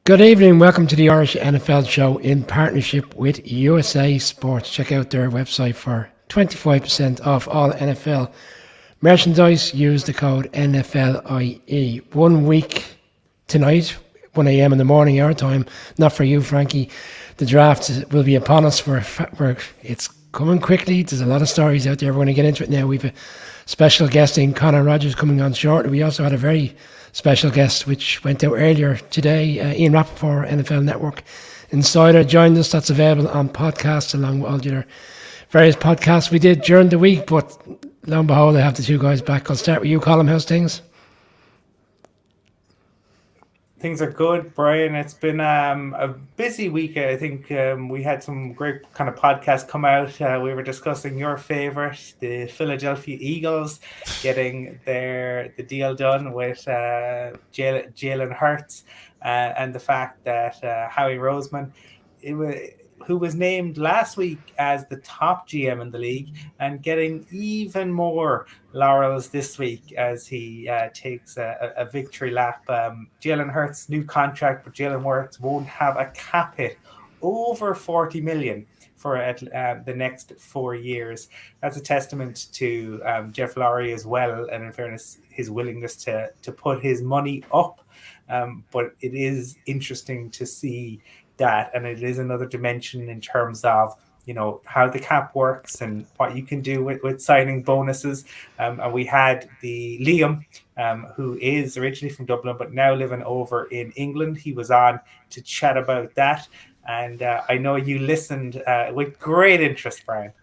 Good evening. Welcome to the Irish NFL show in partnership with USA Sports. Check out their website for 25% off all NFL merchandise. Use the code NFLIE. 1 week tonight, 1 a.m. in the morning, our time. Not for you, Frankie. The draft will be upon us. It's coming quickly. There's a lot of stories out there. We're going to get into it now. We've a special guest in Connor Rodgers coming on shortly. We also had a very special guest which went out earlier today. Ian Rappaport, NFL Network Insider, joined us. That's available on podcasts along with all the other various podcasts we did during the week. But lo and behold, I have the two guys back. I'll start with you, Colin. How's things? Things are good, Brian. It's been a busy week. I think we had some great kind of podcasts come out. We were discussing your favorite, the Philadelphia Eagles, getting the deal done with Jalen Hurts, and the fact that Howie Roseman, it was, who was named last week as the top GM in the league, and getting even more laurels this week as he takes a victory lap. Jalen Hurts' new contract, but Jalen Hurts won't have a cap hit over 40 million for the next 4 years. That's a testament to Jeff Lurie as well, and in fairness, his willingness to put his money up. But it is interesting to see that, and it is another dimension in terms of how the cap works and what you can do with signing bonuses. And we had the Liam, who is originally from Dublin but now living over in England. He was on to chat about that, and I know you listened with great interest, Brian.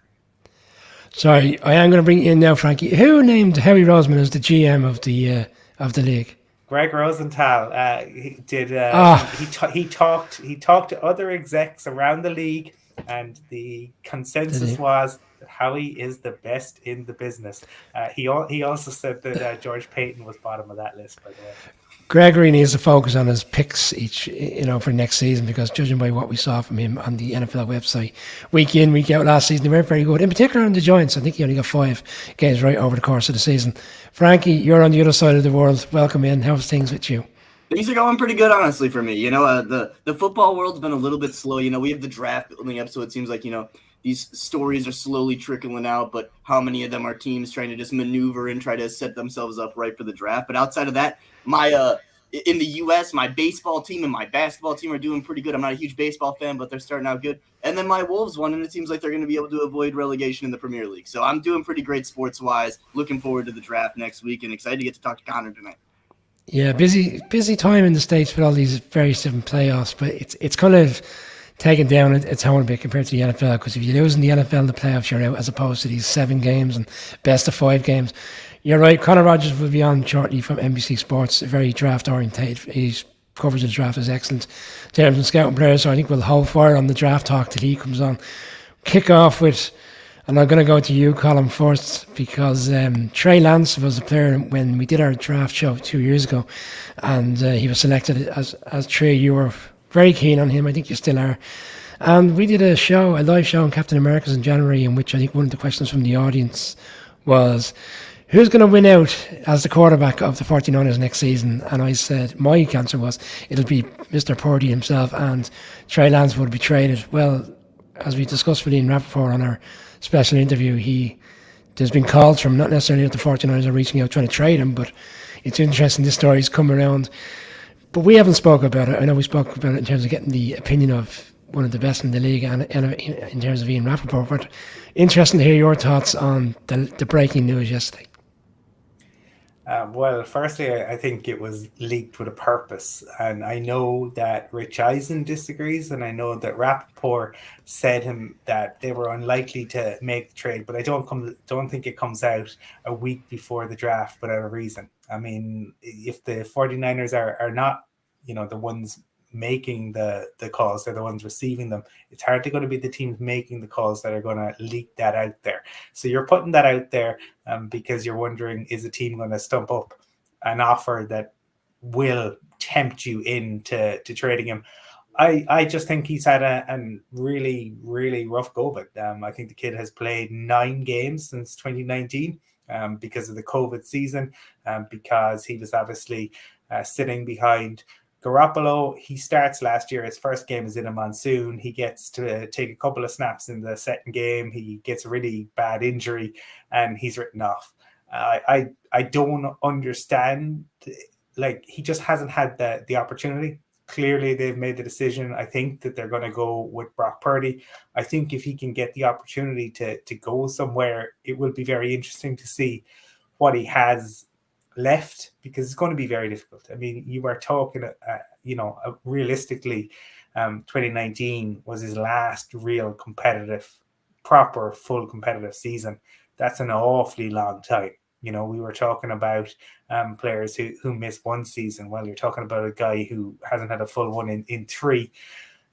Sorry, I am going to bring you in now, Frankie. Who named Howie Roseman as the GM of the league? Greg Rosenthal he did. Ah, He talked to other execs around the league, and the did consensus he? was that Howie is the best in the business. He also said that George Payton was bottom of that list, by the way. Gregory needs to focus on his picks for next season, because judging by what we saw from him on the NFL website, week in, week out last season, they weren't very good. In particular on the Giants, I think he only got 5 games right over the course of the season. Frankie, you're on the other side of the world. Welcome in. How's things with you? Things are going pretty good, honestly, for me. The football world's been a little bit slow. We have the draft building up, so it seems like, these stories are slowly trickling out, but how many of them are teams trying to just maneuver and try to set themselves up right for the draft? But outside of that, in the U.S., my baseball team and my basketball team are doing pretty good. I'm not a huge baseball fan, but they're starting out good. And then my Wolves won, and it seems like they're going to be able to avoid relegation in the Premier League. So I'm doing pretty great sports-wise. Looking forward to the draft next week, and excited to get to talk to Connor tonight. Yeah, busy time in the States with all these various different playoffs, but it's kind of taken down its own a bit compared to the NFL, because if you lose in the NFL in the playoffs, you're out, as opposed to these 7 games and best of 5 games. You're right, Connor Rodgers will be on shortly from NBC Sports, very draft orientated. His coverage of the draft is excellent in terms of scouting players, so I think we'll hold fire on the draft talk till he comes on. Kick off with, and I'm going to go to you, Colin, first, because Trey Lance was a player when we did our draft show 2 years ago, and he was selected as Trey. You were very keen on him. I think you still are. And we did a live show on Captain America's in January, in which I think one of the questions from the audience was, who's going to win out as the quarterback of the 49ers next season? And I said, my answer was, it'll be Mr. Purdy himself, and Trey Lance would be traded. Well, as we discussed with Ian Rappaport on our special interview, there's been calls from, not necessarily that the 49ers are reaching out trying to trade him, but it's interesting this story's come around. But we haven't spoken about it. I know we spoke about it in terms of getting the opinion of one of the best in the league, and in terms of Ian Rappaport. But interesting to hear your thoughts on the breaking news yesterday. Well, firstly, I think it was leaked with a purpose. And I know that Rich Eisen disagrees, and I know that Rappaport said that they were unlikely to make the trade, but I don't think it comes out a week before the draft without a reason. I mean, if the 49ers are not, the ones making the calls, they're the ones receiving them. It's hardly going to be the teams making the calls that are going to leak that out there. So you're putting that out there because you're wondering, is a team going to stump up an offer that will tempt you into trading him? I just think he's had a really, really rough go of it. I think the kid has played 9 games since 2019 because of the COVID season, because he was obviously sitting behind Garoppolo, he starts last year. His first game is in a monsoon. He gets to take a couple of snaps in the second game. He gets a really bad injury, and he's written off. I don't understand. Like, he just hasn't had the opportunity. Clearly, they've made the decision. I think that they're going to go with Brock Purdy. I think if he can get the opportunity to go somewhere, it will be very interesting to see what he has left, because it's going to be very difficult. I mean, you were talking, realistically, 2019 was his last real proper full competitive season. That's an awfully long time. We were talking about players who missed one season. Well, you're talking about a guy who hasn't had a full one in three.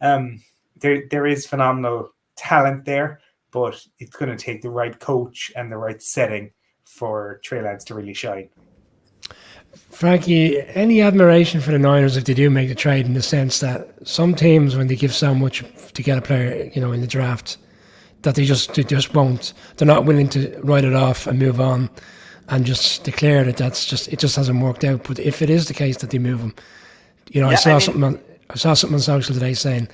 There is phenomenal talent there, but it's going to take the right coach and the right setting for Trey Lance to really shine. Frankie, any admiration for the Niners if they do make the trade, in the sense that some teams, when they give so much to get a player, in the draft, that they just won't. They're not willing to write it off and move on, and just declare that it just hasn't worked out. But if it is the case that they move him, I saw something on social today saying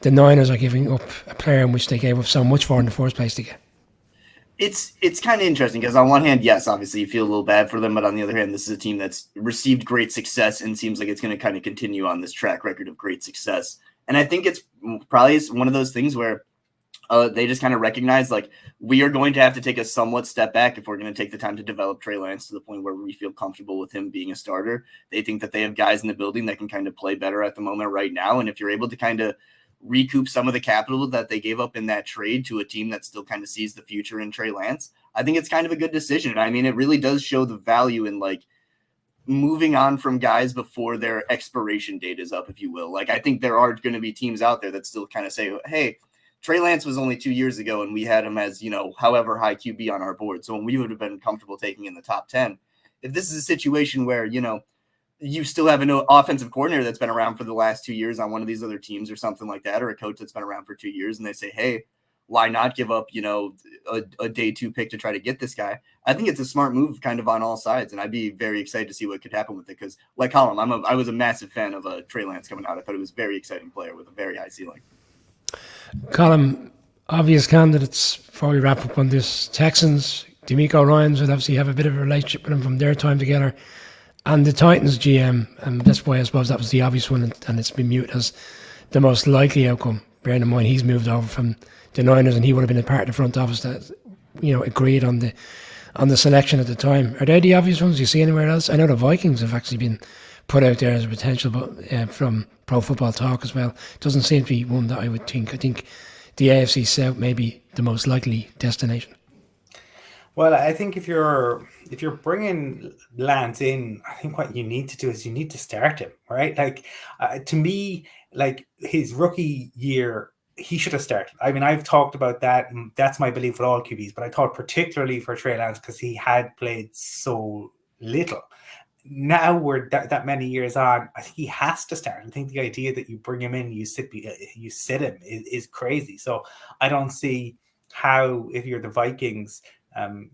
the Niners are giving up a player in which they gave up so much for in the first place to get. It's kind of interesting because on one hand, yes, obviously you feel a little bad for them, but on the other hand, this is a team that's received great success and seems like it's going to kind of continue on this track record of great success. And I think it's probably one of those things where they just kind of recognize, like, we are going to have to take a somewhat step back if we're going to take the time to develop Trey Lance to the point where we feel comfortable with him being a starter. They think that they have guys in the building that can kind of play better at the moment right now. And if you're able to kind of recoup some of the capital that they gave up in that trade to a team that still kind of sees the future in Trey Lance, I think it's kind of a good decision. I mean, it really does show the value in, like, moving on from guys before their expiration date is up, if you will. Like, I think there are going to be teams out there that still kind of say, hey, Trey Lance was only 2 years ago and we had him as, however high QB on our board. So we would have been comfortable taking in the top 10. If this is a situation where, you still have an offensive coordinator that's been around for the last 2 years on one of these other teams or something like that, or a coach that's been around for 2 years, and they say, hey, why not give up, a day 2 pick to try to get this guy? I think it's a smart move kind of on all sides, and I'd be very excited to see what could happen with it because, like Colin, I was a massive fan of Trey Lance coming out. I thought he was a very exciting player with a very high ceiling. Colin, obvious candidates before we wrap up on this. Texans, D'Amico Ryans would obviously have a bit of a relationship with him from their time together. And the Titans GM, and that's why I suppose that was the obvious one, and it's been viewed as the most likely outcome, bearing in mind he's moved over from the Niners and he would have been a part of the front office that, agreed on the selection at the time. Are they the obvious ones? Do you see anywhere else? I know the Vikings have actually been put out there as a potential, but from Pro Football Talk as well. It doesn't seem to be one that I would think. I think the AFC South may be the most likely destination. Well, I think if you're bringing Lance in, I think what you need to do is you need to start him, right? Like, to me, like, his rookie year, he should have started. I mean, I've talked about that, and that's my belief with all QBs, but I thought particularly for Trey Lance because he had played so little. Now we're that many years on, I think he has to start. I think the idea that you bring him in, you sit him is crazy. So I don't see how, if you're the Vikings,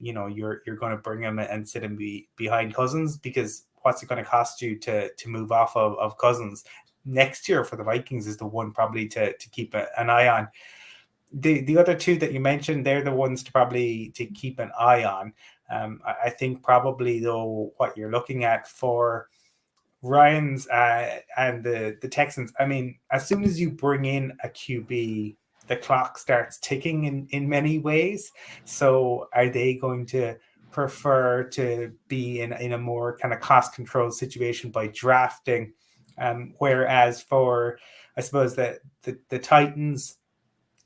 you're going to bring him and sit him behind Cousins, because what's it going to cost you to move off of Cousins next year for the Vikings is the one probably to keep an eye on. The other two that you mentioned, they're the ones to keep an eye on. I think probably, though, what you're looking at for Ryans and the Texans, I mean, as soon as you bring in a QB, the clock starts ticking in many ways. So are they going to prefer to be in a more kind of cost control situation by drafting? Whereas for, I suppose, that the Titans,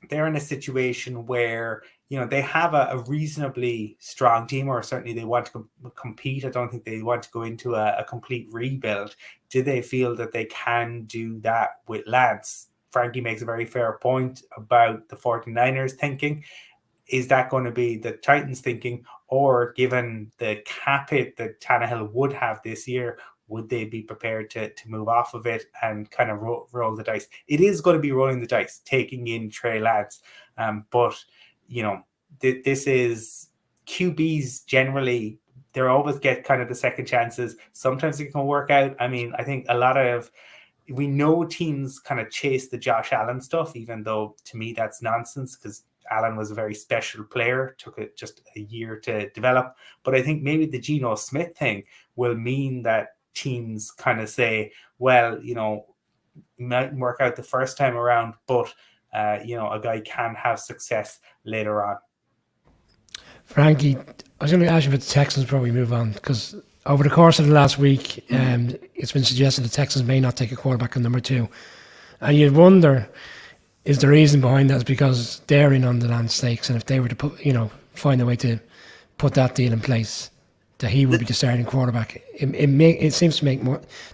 they're in a situation where, they have a reasonably strong team, or certainly they want to compete. I don't think they want to go into a complete rebuild. Do they feel that they can do that with Lance? Frankie makes a very fair point about the 49ers thinking. Is that going to be the Titans thinking? Or given the cap hit that Tannehill would have this year, would they be prepared to move off of it and kind of roll the dice? It is going to be rolling the dice, taking in Trey Lance. But, this is QBs generally, they always get kind of the second chances. Sometimes it can work out. I mean, I think a lot of we know teams kind of chase the Josh Allen stuff, even though to me that's nonsense because Allen was a very special player, took it just a year to develop. But I think maybe the Geno Smith thing will mean that teams kind of say, well, it might work out the first time around, but a guy can have success later on. Frankie, I was going to ask you about the Texans before we move on, because over the course of the last week, it's been suggested the Texans may not take a quarterback on number 2. And you'd wonder, is the reason behind that is because they're in on the land stakes, and if they were to find a way to put that deal in place, that he would be the starting quarterback. It seems to make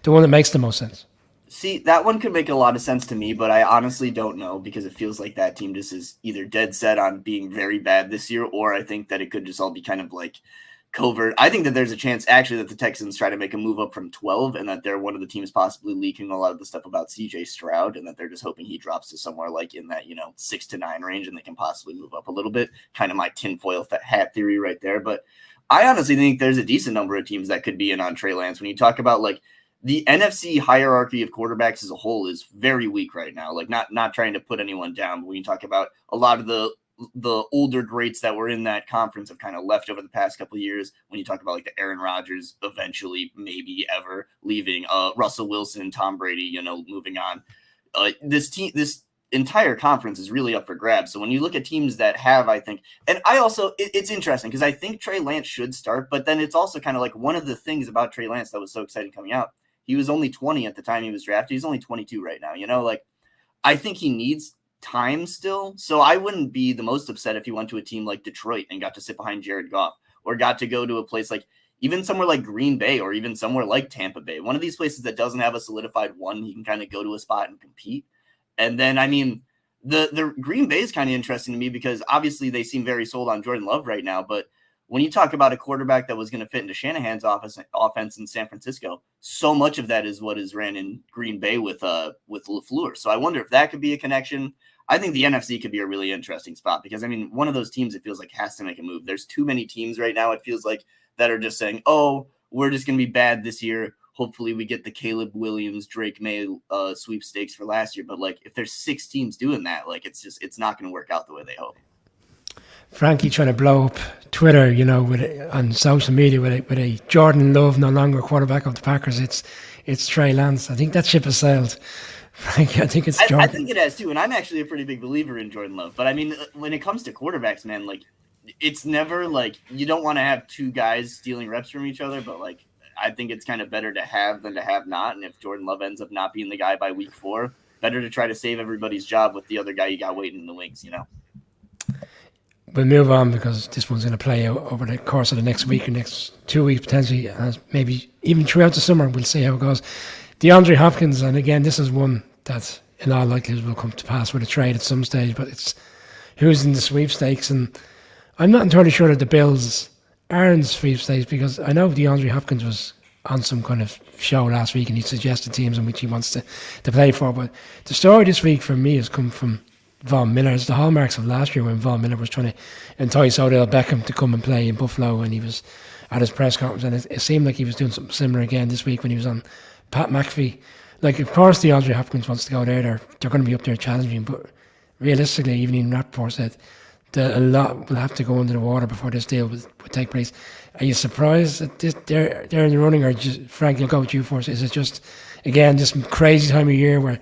the one that makes the most sense. See, that one could make a lot of sense to me, but I honestly don't know because it feels like that team just is either dead set on being very bad this year, or I think that it could just all be kind of like covert. I think that there's a chance actually that the Texans try to make a move up from 12 and that they're one of the teams possibly leaking a lot of the stuff about CJ Stroud and that they're just hoping he drops to somewhere like in that, 6 to 9 range and they can possibly move up a little bit. Kind of my tinfoil hat theory right there. But I honestly think there's a decent number of teams that could be in on Trey Lance. When you talk about like the NFC hierarchy of quarterbacks as a whole is very weak right now. Like not trying to put anyone down, but when you talk about a lot of the older greats that were in that conference have kind of left over the past couple of years. When you talk about like the Aaron Rodgers, eventually, maybe ever leaving, Russell Wilson, Tom Brady, moving on. This entire conference is really up for grabs. So when you look at teams that have, I think, and I also, it's interesting because I think Trey Lance should start, but then it's also kind of like one of the things about Trey Lance that was so exciting coming out. He was only 20 at the time he was drafted. He's only 22 right now. I think he needs time still. So I wouldn't be the most upset if he went to a team like Detroit and got to sit behind Jared Goff, or got to go to a place like even somewhere like Green Bay, or even somewhere like Tampa Bay, one of these places that doesn't have a solidified one. He can kind of go to a spot and compete. And then, I mean, the Green Bay is kind of interesting to me because obviously they seem very sold on Jordan Love right now, but when you talk about a quarterback that was going to fit into Shanahan's offense in San Francisco, so much of that is what is ran in Green Bay with LaFleur. So I wonder if that could be a connection. I think the NFC could be a really interesting spot because, I mean, one of those teams it feels like has to make a move. There's too many teams right now, it feels like, that are just saying, oh, we're just going to be bad this year. Hopefully we get the Caleb Williams, Drake May sweepstakes for last year. But, like, if there's 6 teams doing that, like, it's not going to work out the way they hope. Frankie trying to blow up Twitter, on social media with a Jordan Love no longer quarterback of the Packers. It's Trey Lance. I think that ship has sailed. Frankie, I think it's Jordan. I think it has too, and I'm actually a pretty big believer in Jordan Love. But I mean, when it comes to quarterbacks, man, like it's never like you don't want to have 2 guys stealing reps from each other. But like I think it's kind of better to have than to have not. And if Jordan Love ends up not being the guy by week 4, better to try to save everybody's job with the other guy you got waiting in the wings, We'll move on because this one's going to play out over the course of the next week or next 2 weeks, potentially, maybe even throughout the summer. We'll see how it goes. DeAndre Hopkins, and again, this is one that in all likelihood will come to pass with a trade at some stage, but it's who's in the sweepstakes. And I'm not entirely sure that the Bills are in the sweepstakes because I know DeAndre Hopkins was on some kind of show last week and he suggested teams in which he wants to play for. But the story this week for me has come from Von Miller. It's the hallmarks of last year when Von Miller was trying to entice Odell Beckham to come and play in Buffalo and he was at his press conference, and it seemed like he was doing something similar again this week when he was on Pat McAfee. Like, of course, DeAndre Hopkins wants to go there. They're going to be up there challenging, but realistically, even in Rappaport said that a lot will have to go under the water before this deal would take place. Are you surprised that they're in the running, or just, Frank, I'll go with you first. Is it just, again, this crazy time of year where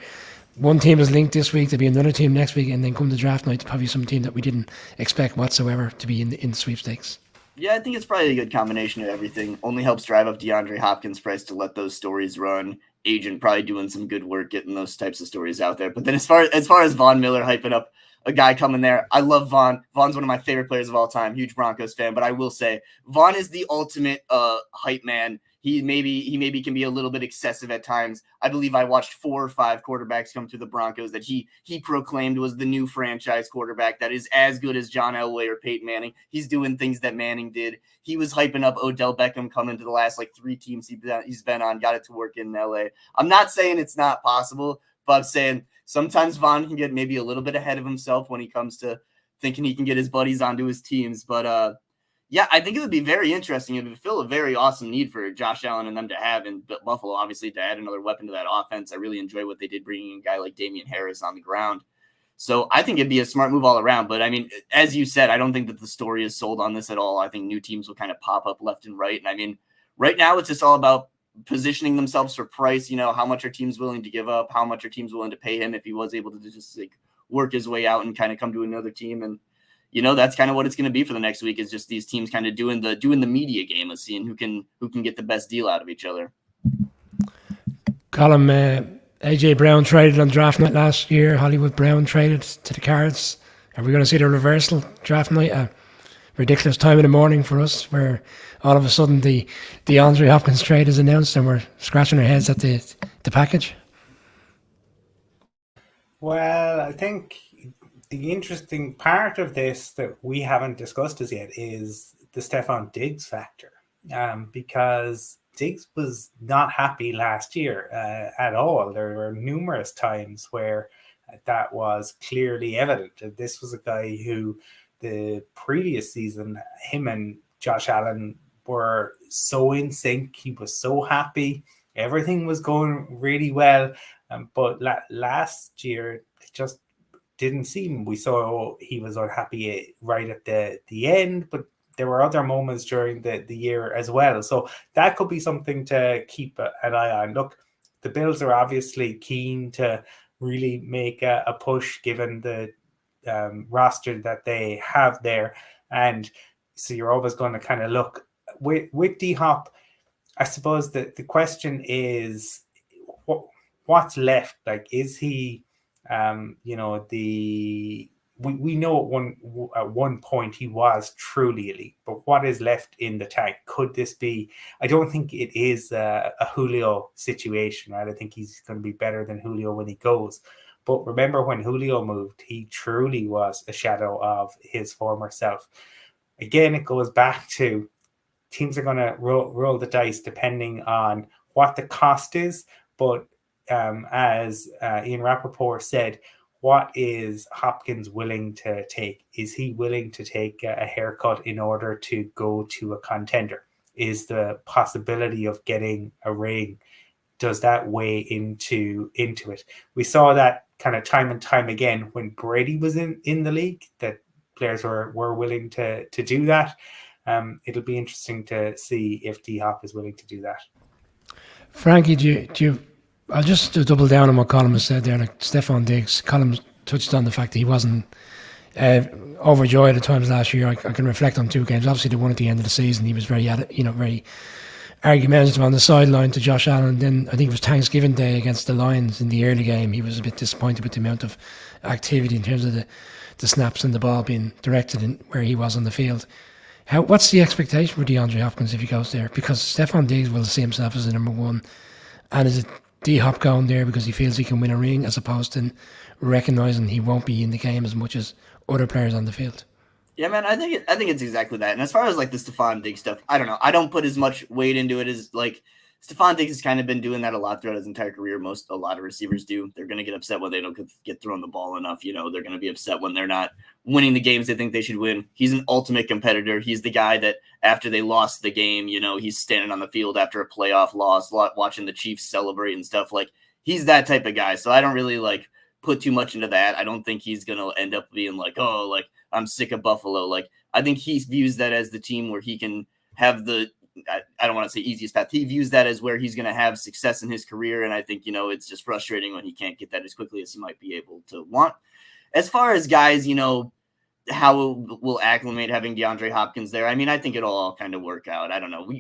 one team is linked this week, there'll be another team next week, and then come to draft night, probably some team that we didn't expect whatsoever to be in the sweepstakes? Yeah, I think it's probably a good combination of everything. Only helps drive up DeAndre Hopkins' price to let those stories run. Agent probably doing some good work getting those types of stories out there. But then as far as Von Miller hyping up a guy coming there, I love Von. Von's one of my favorite players of all time. Huge Broncos fan, but I will say Von is the ultimate hype man. He maybe can be a little bit excessive at times. I believe I watched 4 or 5 quarterbacks come to the Broncos that he proclaimed was the new franchise quarterback that is as good as John Elway or Peyton Manning. He's doing things that Manning did. He was hyping up Odell Beckham coming to the last 3 teams he's been on, got it to work in LA. I'm not saying it's not possible, but I'm saying sometimes Von can get maybe a little bit ahead of himself when he comes to thinking he can get his buddies onto his teams. But Yeah, I think it would be very interesting. It would fill a very awesome need for Josh Allen and them to have, and Buffalo, obviously, to add another weapon to that offense. I really enjoy what they did bringing in a guy like Damian Harris on the ground. So I think it'd be a smart move all around. But I mean, as you said, I don't think that the story is sold on this at all. I think new teams will kind of pop up left and right. And I mean, right now it's just all about positioning themselves for price. You know, how much are teams willing to give up? How much are teams willing to pay him if he was able to just like work his way out and kind of come to another team? And you know, that's kind of what it's going to be for the next week, is just these teams kind of doing the media game of seeing who can get the best deal out of each other. Colin, AJ Brown traded on draft night last year. Hollywood Brown traded to the Cards. Are we going to see the reversal draft night? A ridiculous time in the morning for us, where all of a sudden the DeAndre Hopkins trade is announced and we're scratching our heads at the package. Well, I think the interesting part of this that we haven't discussed as yet is the Stephon Diggs factor, because Diggs was not happy last year at all. There were numerous times where that was clearly evident. This was a guy who the previous season, him and Josh Allen were so in sync. He was so happy. Everything was going really well. But last year, it just didn't seem. We saw he was unhappy right at the end, but there were other moments during the year as well. So that could be something to keep an eye on. Look, the Bills are obviously keen to really make a push given the roster that they have there. And so you're always going to kind of look with D-Hop. I suppose that the question is what's left? Like, is he, we know at one point he was truly elite, but what is left in the tank? Could this be? I don't think it is a Julio situation, right? I think he's going to be better than Julio when he goes. But remember when Julio moved, he truly was a shadow of his former self. Again, it goes back to teams are going to roll the dice depending on what the cost is. But as Ian Rappaport said, what is Hopkins willing to take? Is he willing to take a haircut in order to go to a contender? Is the possibility of getting a ring, does that weigh into it? We saw that kind of time and time again when Brady was in the league, that players were willing to do that. It'll be interesting to see if D-Hop is willing to do that. Frankie, do you I'll just double down on what Colin has said there. Like Stephon Diggs, Colin touched on the fact that he wasn't overjoyed at times last year. I can reflect on 2 games. Obviously, the one at the end of the season, he was very argumentative on the sideline to Josh Allen. Then I think it was Thanksgiving Day against the Lions in the early game. He was a bit disappointed with the amount of activity in terms of the snaps and the ball being directed in where he was on the field. What's the expectation for DeAndre Hopkins if he goes there? Because Stephon Diggs will see himself as the number one, and is it D-Hop going there because he feels he can win a ring, as opposed to recognising he won't be in the game as much as other players on the field? Yeah, man, I think it's exactly that. And as far as like the Stephon Diggs stuff, I don't know. I don't put as much weight into it as like Stephon Diggs has kind of been doing that a lot throughout his entire career. A lot of receivers do. They're going to get upset when they don't get thrown the ball enough. You know, they're going to be upset when they're not winning the games they think they should win. He's an ultimate competitor. He's the guy that after they lost the game, you know, he's standing on the field after a playoff loss, watching the Chiefs celebrate and stuff. Like, he's that type of guy. So I don't really like put too much into that. I don't think he's going to end up being like, oh, like, I'm sick of Buffalo. Like, I think he views that as the team where he can have the, I don't want to say easiest path. He views that as where he's going to have success in his career. And I think, you know, it's just frustrating when he can't get that as quickly as he might be able to want. As far as guys, you know, how we'll acclimate having DeAndre Hopkins there, I mean, I think it'll all kind of work out. I don't know.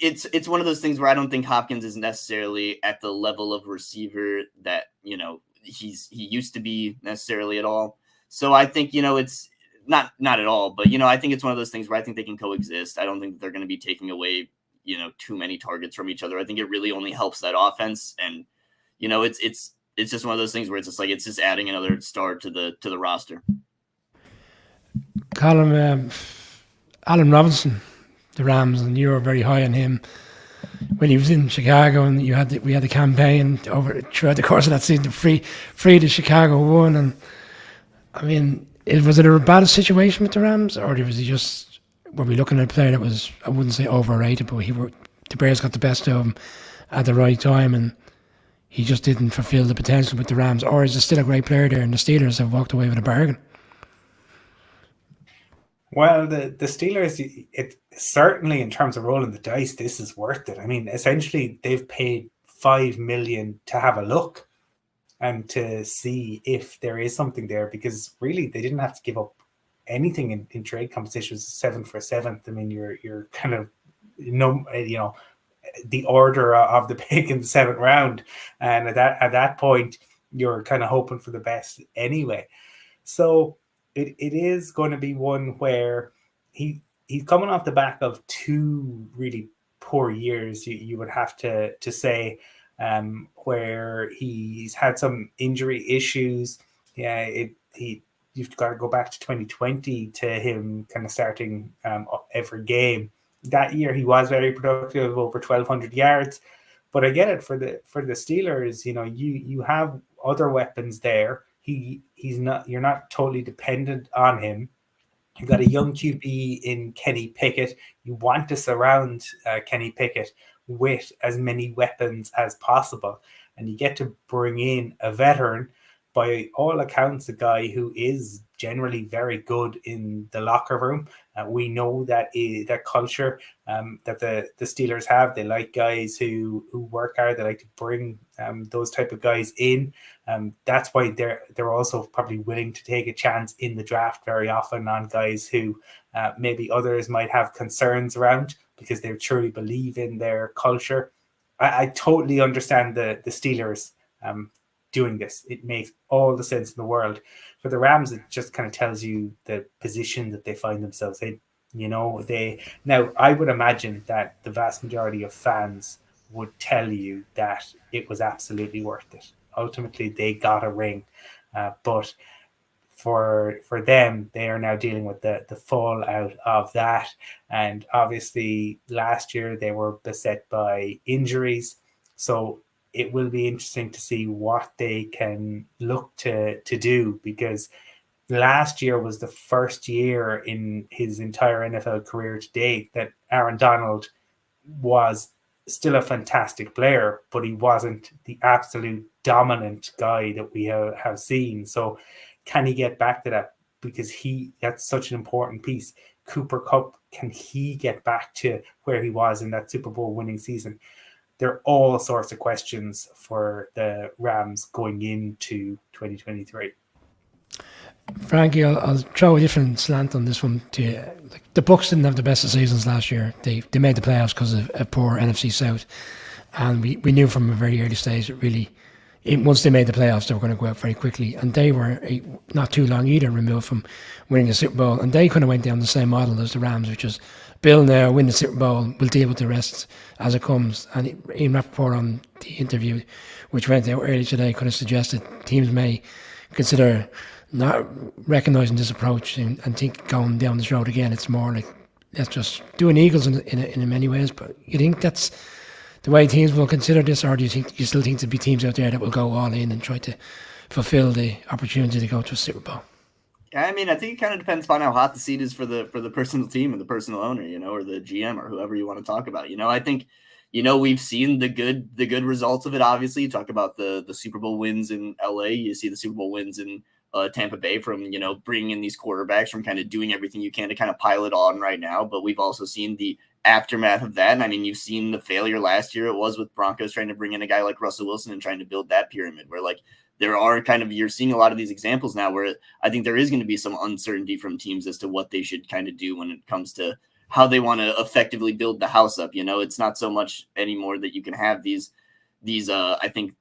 It's one of those things where I don't think Hopkins is necessarily at the level of receiver that, you know, he used to be necessarily at all. So I think, you know, it's not at all, but, you know, I think it's one of those things where I think they can coexist. I don't think they're going to be taking away, you know, too many targets from each other. I think it really only helps that offense. And, you know, it's just one of those things where it's just like, it's just adding another star to the roster. Colin, Allen Robinson, the Rams, and you were very high on him when he was in Chicago, and we had the campaign throughout the course of that season to free to Chicago one. And I mean, was it a bad situation with the Rams, or was he just were we looking at a player that was, I wouldn't say overrated, but the Bears got the best of him at the right time, and he just didn't fulfill the potential with the Rams? Or is it still a great player there, and the Steelers have walked away with a bargain? Well, the Steelers, it certainly in terms of rolling the dice, this is worth it. I mean, essentially, they've paid $5 million to have a look and to see if there is something there, because really they didn't have to give up anything in trade competitions. 7 for 7th. I mean, you're kind of the order of the pick in the 7th round, and at that point you're kind of hoping for the best anyway. So it is going to be one where he's coming off the back of 2 really poor years, you would have to say, where he's had some injury issues. Yeah, you've got to go back to 2020 to him kind of starting every game. That year he was very productive, over 1,200 yards. But I get it, for the Steelers, you have other weapons there. He's not, you're not totally dependent on him. You've got a young QB in Kenny Pickett. You want to surround Kenny Pickett with as many weapons as possible, and you get to bring in a veteran, by all accounts, a guy who is generally very good in the locker room. We know that that culture that the Steelers have. They like guys who work hard. They like to bring those type of guys in. That's why they're also probably willing to take a chance in the draft very often on guys who maybe others might have concerns around, because they truly believe in their culture. I totally understand the Steelers doing this. It makes all the sense in the world. For the Rams, it just kind of tells you the position that they find themselves in. Now I would imagine that the vast majority of fans would tell you that it was absolutely worth it. Ultimately, they got a ring, but for them, they are now dealing with the fallout of that. And obviously, last year they were beset by injuries, so it will be interesting to see what they can look to do, because last year was the first year in his entire NFL career to date that Aaron Donald was still a fantastic player, but he wasn't the absolute dominant guy that we have seen. So can he get back to that? Because that's such an important piece. Cooper Kupp, can he get back to where he was in that Super Bowl winning season? There are all sorts of questions for the Rams going into 2023. Frankie, I'll throw a different slant on this one to you. Like, the Bucs didn't have the best of seasons last year. They made the playoffs because of a poor NFC South, and we knew from a very early stage that really, once they made the playoffs, they were going to go out very quickly. And they were not too long either removed from winning the Super Bowl, and they kind of went down the same model as the Rams, which is build now, win the Super Bowl, we'll deal with the rest as it comes. And Ian Rappaport on the interview, which went out early today, kind of suggested teams may consider not recognising this approach and think going down this road again. It's more like, let's just do an Eagles in many ways. But you think that's the way teams will consider this, or do you still think there'll be teams out there that will go all in and try to fulfil the opportunity to go to a Super Bowl? I mean, I think it kind of depends on how hot the seat is for the personal team and the personal owner, or the GM or whoever you want to talk about. I think, we've seen the good results of it. Obviously, you talk about the Super Bowl wins in LA. You see the Super Bowl wins in Tampa Bay from, bringing in these quarterbacks, from kind of doing everything you can to kind of pile it on right now. But we've also seen the aftermath of that. And I mean, you've seen the failure last year. It was with Broncos trying to bring in a guy like Russell Wilson and trying to build that pyramid, where like there are you're seeing a lot of these examples now where I think there is going to be some uncertainty from teams as to what they should kind of do when it comes to how they want to effectively build the house up. It's not so much anymore that you can have these I think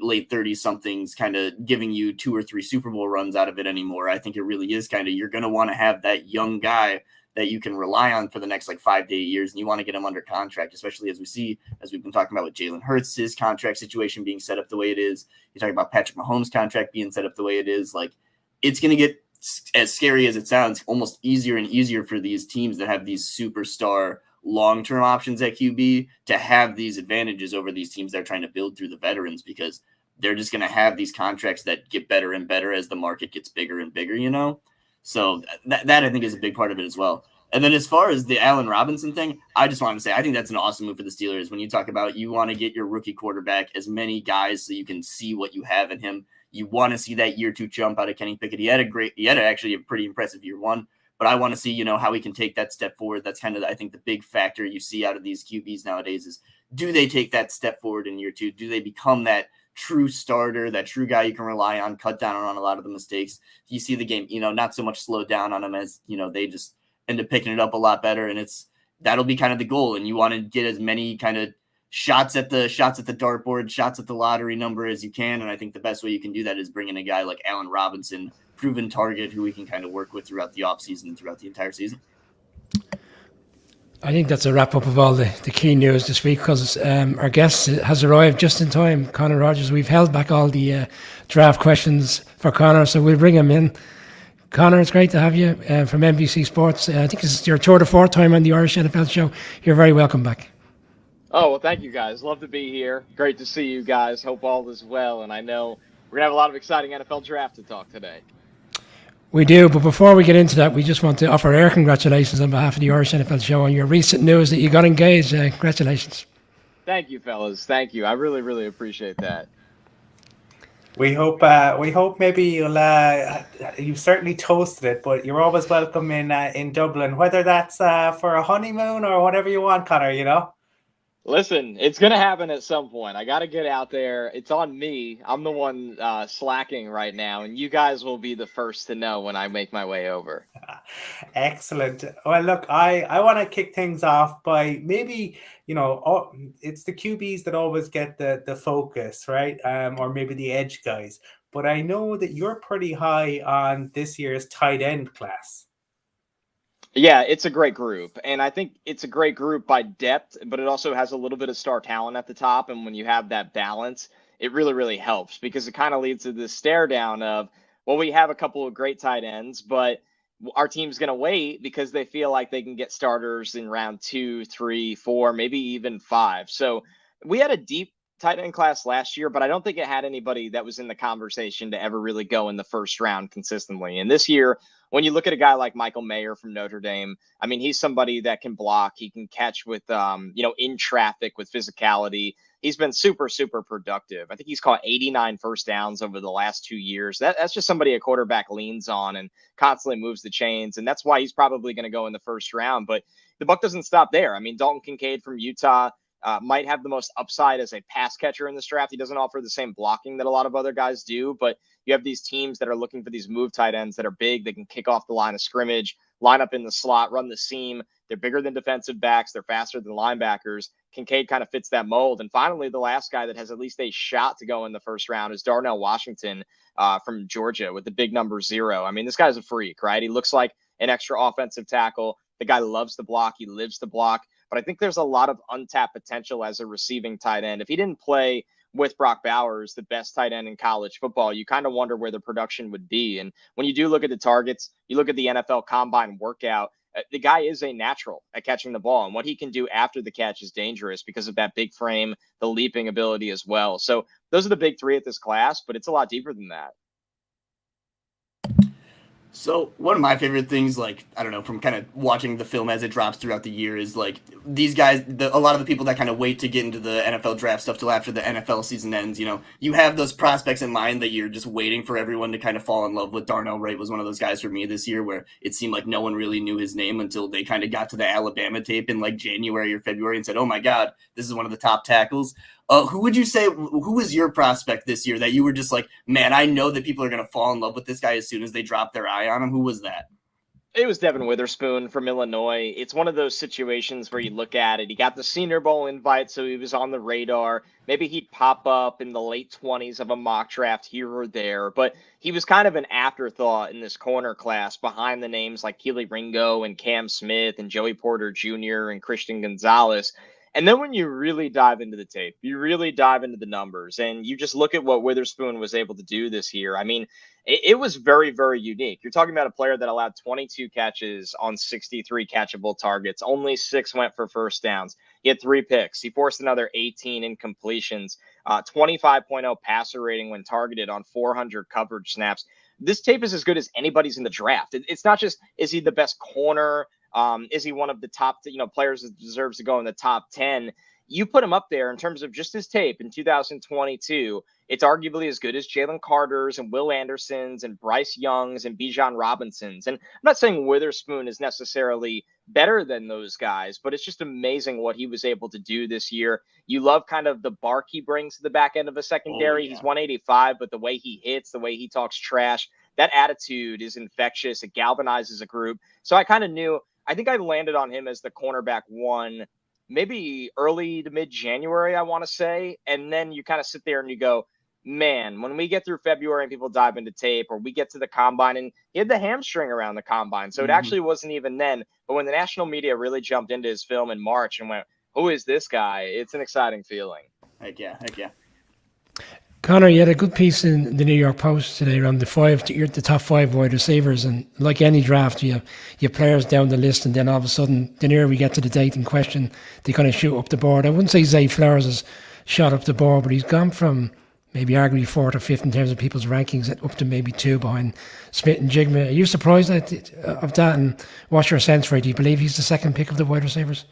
late 30 somethings kind of giving you 2 or 3 Super Bowl runs out of it anymore. I think it really is kind of, you're going to want to have that young guy that you can rely on for the next 5 to 8 years. And you want to get him under contract, especially as we've been talking about with Jalen Hurts, his contract situation being set up the way it is. You're talking about Patrick Mahomes' contract being set up the way it is. It's going to get, as scary as it sounds, almost easier and easier for these teams that have these superstar long-term options at QB to have these advantages over these teams that are trying to build through the veterans, because they're just going to have these contracts that get better and better as the market gets bigger and bigger, So that I think is a big part of it as well. And then as far as the Allen Robinson thing, I just wanted to say I think that's an awesome move for the Steelers. When you talk about you want to get your rookie quarterback as many guys so you can see what you have in him. You want to see that year 2 jump out of Kenny Pickett. He had actually a pretty impressive year 1, but I want to see, how he can take that step forward. That's kind of, I think, the big factor you see out of these QBs nowadays is, do they take that step forward in year 2? Do they become that true starter, that true guy you can rely on, cut down on a lot of the mistakes? You see the game, not so much slowed down on them as, they just end up picking it up a lot better. And that'll be kind of the goal. And you want to get as many kind of shots at the dartboard, shots at the lottery number as you can. And I think the best way you can do that is bring in a guy like Allen Robinson, proven target, who we can kind of work with throughout the offseason and throughout the entire season. I think that's a wrap up of all the key news this week, because our guest has arrived just in time, Connor Rodgers. We've held back all the draft questions for Connor, so we'll bring him in. Connor, it's great to have you from NBC Sports. I think this is your third or fourth time on the Irish NFL show. You're very welcome back. Oh, well, thank you, guys. Love to be here. Great to see you guys. Hope all is well. And I know we're going to have a lot of exciting NFL draft to talk today. We do, but before we get into that, we just want to offer our congratulations on behalf of the Irish NFL show on your recent news that you got engaged. Congratulations. Thank you, fellas. Thank you. I really, really appreciate that. We hope maybe you've certainly toasted it, but you're always welcome in Dublin, whether that's for a honeymoon or whatever you want, Connor, Listen, it's going to happen at some point. I got to get out there. It's on me. I'm the one slacking right now, and you guys will be the first to know when I make my way over. Excellent. Well, look, I want to kick things off by maybe, it's the QBs that always get the focus, right? Or maybe the edge guys. But I know that you're pretty high on this year's tight end class. Yeah, it's a great group. And I think it's a great group by depth, but it also has a little bit of star talent at the top. And when you have that balance, it really, really helps, because it kind of leads to this stare down of, well, we have a couple of great tight ends, but our team's going to wait because they feel like they can get starters in round 2, 3, 4, maybe even 5. So we had a deep tight end class last year, but I don't think it had anybody that was in the conversation to ever really go in the first round consistently. And this year, when you look at a guy like Michael Mayer from Notre Dame, I mean, he's somebody that can block. He can catch with, in traffic with physicality. He's been super, super productive. I think he's caught 89 first downs over the last 2 years. That's just somebody a quarterback leans on and constantly moves the chains. And that's why he's probably going to go in the first round. But the buck doesn't stop there. I mean, Dalton Kincaid from Utah might have the most upside as a pass catcher in this draft. He doesn't offer the same blocking that a lot of other guys do, but you have these teams that are looking for these move tight ends that are big. They can kick off the line of scrimmage, line up in the slot, run the seam. They're bigger than defensive backs. They're faster than linebackers. Kincaid kind of fits that mold. And finally, the last guy that has at least a shot to go in the first round is Darnell Washington from Georgia with the big number 0. I mean, this guy's a freak, right? He looks like an extra offensive tackle. The guy loves to block. He lives to block. But I think there's a lot of untapped potential as a receiving tight end. If he didn't play with Brock Bowers, the best tight end in college football, you kind of wonder where the production would be. And when you do look at the targets, you look at the NFL Combine workout, the guy is a natural at catching the ball. And what he can do after the catch is dangerous because of that big frame, the leaping ability as well. So those are the big 3 at this class, but it's a lot deeper than that. So one of my favorite things, from kind of watching the film as it drops throughout the year is these guys, a lot of the people that kind of wait to get into the NFL draft stuff till after the NFL season ends, you have those prospects in mind that you're just waiting for everyone to kind of fall in love with. Darnell Wright was one of those guys for me this year where it seemed like no one really knew his name until they kind of got to the Alabama tape in January or February and said, oh my God, this is one of the top tackles. Who would you say, who was your prospect this year that you were just like, man, I know that people are going to fall in love with this guy as soon as they drop their eye on him? Who was that? It was Devin Witherspoon from Illinois. It's one of those situations where you look at it. He got the Senior Bowl invite, so he was on the radar. Maybe he'd pop up in the late 20s of a mock draft here or there, but he was kind of an afterthought in this corner class behind the names like Keely Ringo and Cam Smith and Joey Porter Jr. and Christian Gonzalez. And then when you really dive into the tape, you really dive into the numbers, and you just look at what Witherspoon was able to do this year. I mean, it was very, very unique. You're talking about a player that allowed 22 catches on 63 catchable targets. Only 6 went for first downs. He had 3 picks. He forced another 18 incompletions, 25.0 passer rating when targeted on 400 coverage snaps. This tape is as good as anybody's in the draft. It's not just, is he the best corner? Is he one of the top, players that deserves to go in the top 10? You put him up there in terms of just his tape in 2022. It's arguably as good as Jalen Carter's and Will Anderson's and Bryce Young's and Bijan Robinson's. And I'm not saying Witherspoon is necessarily better than those guys, but it's just amazing what he was able to do this year. You love kind of the bark he brings to the back end of a secondary. He's 185, but the way he hits, the way he talks trash, that attitude is infectious. It galvanizes a group. So I kind of knew, I think I landed on him as the cornerback one, maybe early to mid-January, I want to say. And then you kind of sit there and you go, man, when we get through February and people dive into tape, or we get to the combine, and he had the hamstring around the combine. So it actually wasn't even then. But when the national media really jumped into his film in March and went, who is this guy? It's an exciting feeling. Heck yeah. Connor, you had a good piece in the New York Post today around the top 5 wide receivers, and like any draft, you players down the list, and then all of a sudden, the nearer we get to the date in question, they kind of shoot up the board. I wouldn't say Zay Flowers has shot up the board, but he's gone from maybe arguably 4th or 5th in terms of people's rankings, up to maybe 2 behind Smith and Jigma. Are you surprised of that, and what's your sense for it? Do you believe he's the second pick of the wide receivers?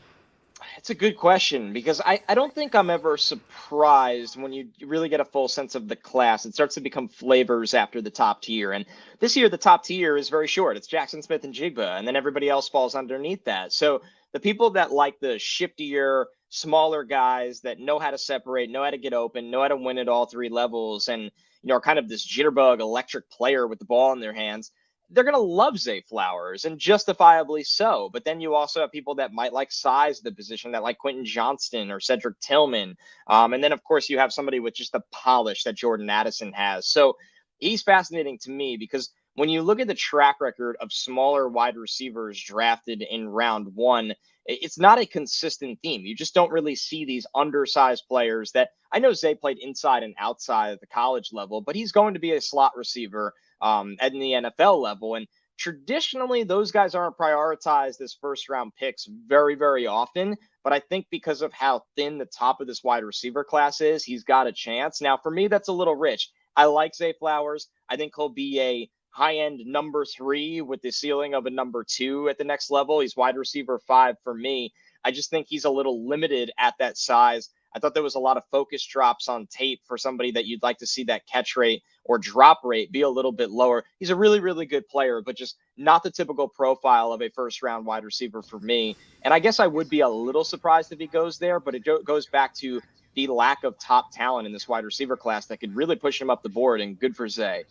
It's a good question, because I don't think I'm ever surprised when you really get a full sense of the class. It starts to become flavors after the top tier. And this year, the top tier is very short. It's Jackson Smith and Jigba, and then everybody else falls underneath that. So the people that like the shiftier, smaller guys that know how to separate, know how to get open, know how to win at all 3 levels, and are kind of this jitterbug electric player with the ball in their hands, they're going to love Zay Flowers, and justifiably so. But then you also have people that might like size of the position, that like Quentin Johnston or Cedric Tillman. And then, of course, you have somebody with just the polish that Jordan Addison has. So he's fascinating to me, because when you look at the track record of smaller wide receivers drafted in round 1, it's not a consistent theme. You just don't really see these undersized players that, I know Zay played inside and outside at the college level, but he's going to be a slot receiver at the NFL level. And traditionally, those guys aren't prioritized as first-round picks very, very often. But I think because of how thin the top of this wide receiver class is, he's got a chance. Now, for me, that's a little rich. I like Zay Flowers. I think he'll be a high-end number 3 with the ceiling of a number 2 at the next level. He's wide receiver 5 for me. I just think he's a little limited at that size. I thought there was a lot of focus drops on tape for somebody that you'd like to see that catch rate or drop rate be a little bit lower. He's a really, really good player, but just not the typical profile of a first-round wide receiver for me. And I guess I would be a little surprised if he goes there, but it goes back to the lack of top talent in this wide receiver class that could really push him up the board, and good for Zay.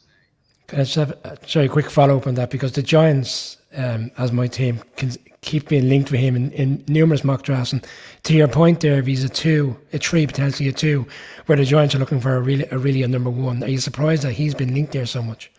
Can I just have a quick follow-up on that? Because the Giants, as my team, can keep being linked with him in numerous mock drafts. And to your point there, if he's a 3, potentially a 2, where the Giants are looking for a really a number 1, are you surprised that he's been linked there so much?